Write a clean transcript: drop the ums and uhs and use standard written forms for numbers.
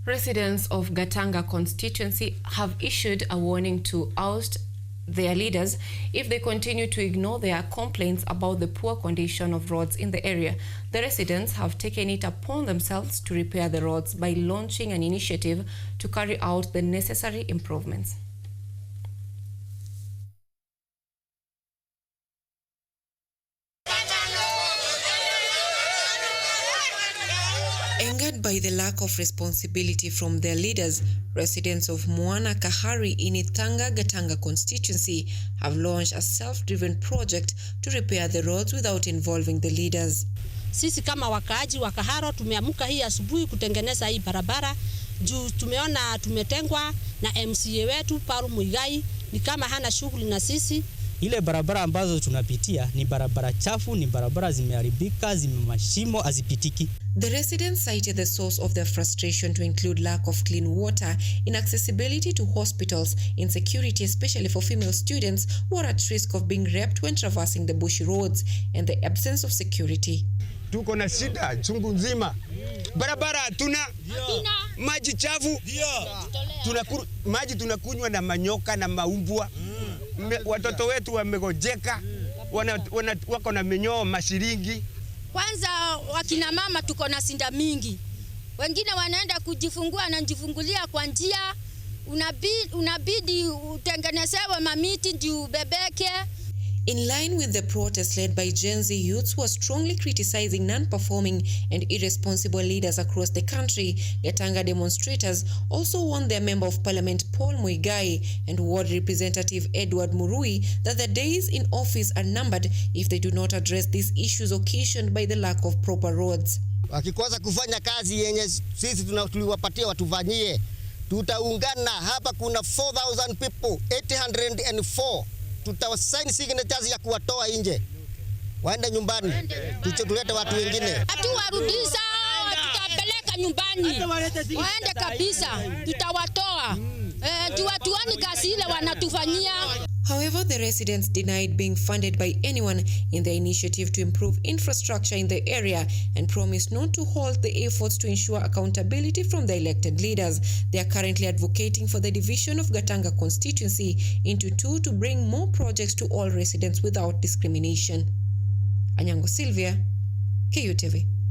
Residents of Gatanga constituency have issued a warning to oust their leaders if they continue to ignore their complaints about the poor condition of roads in the area. The residents have taken it upon themselves to repair the roads by launching an initiative to carry out the necessary improvements. Angered by the lack of responsibility from their leaders, residents of Mwana Kahari in Gatanga constituency have launched a self-driven project to repair the roads without involving the leaders. Sisi kama wakaaji wa Kaharo tumeamuka hii asubuhi kutengeneza hii barabara juu tumeona tumetengwa na MCA wetu Paul Muigai, ni kama hana shughuli na sisi. Ile barabara ambazo tunapitia ni barabara chafu, ni barabara zimeharibika, zimemashimo, hazipitiki. The residents cited the source of their frustration to include lack of clean water, inaccessibility to hospitals, insecurity especially for female students who are at risk of being raped when traversing the bushy roads, and the absence of security. Tuko na shida chungu nzima. Barabara hatuna, maji chafu, maji tunakunywa na manyoka na maumbwa. Watoto wetu wamegojeka, wako na minyoo mashiringi. Kwanza wakina mama tuko na sinda mingi. Wengine wanaenda kujifungua na njifungulia kwa njia, unabidi utengenezewe mamiti ndio bebeke. In line with the protest led by Gen Z youths who are strongly criticizing non-performing and irresponsible leaders across the country, Gatanga demonstrators also warned their Member of Parliament Paul Muigai and Ward Representative Edward Murui that the days in office are numbered if they do not address these issues occasioned by the lack of proper roads. Wakikosa kufanya kazi yenye sisi tuliwapatia watufanyie, tutaungana. Hapa kuna 4,000 people, 804. Tutawasaini signatures ya kuwatoa nje. Waende nyumbani. Tulete watu wengine. Hatuwarudisha, tutapeleka nyumbani. Waende kabisa, tutawatoa. Tuwatuani kazi ile wanatufanyia. However, the residents denied being funded by anyone in their initiative to improve infrastructure in the area and promised not to halt the efforts to ensure accountability from the elected leaders. They are currently advocating for the division of Gatanga constituency into two to bring more projects to all residents without discrimination. Anyango Sylvia, KUTV.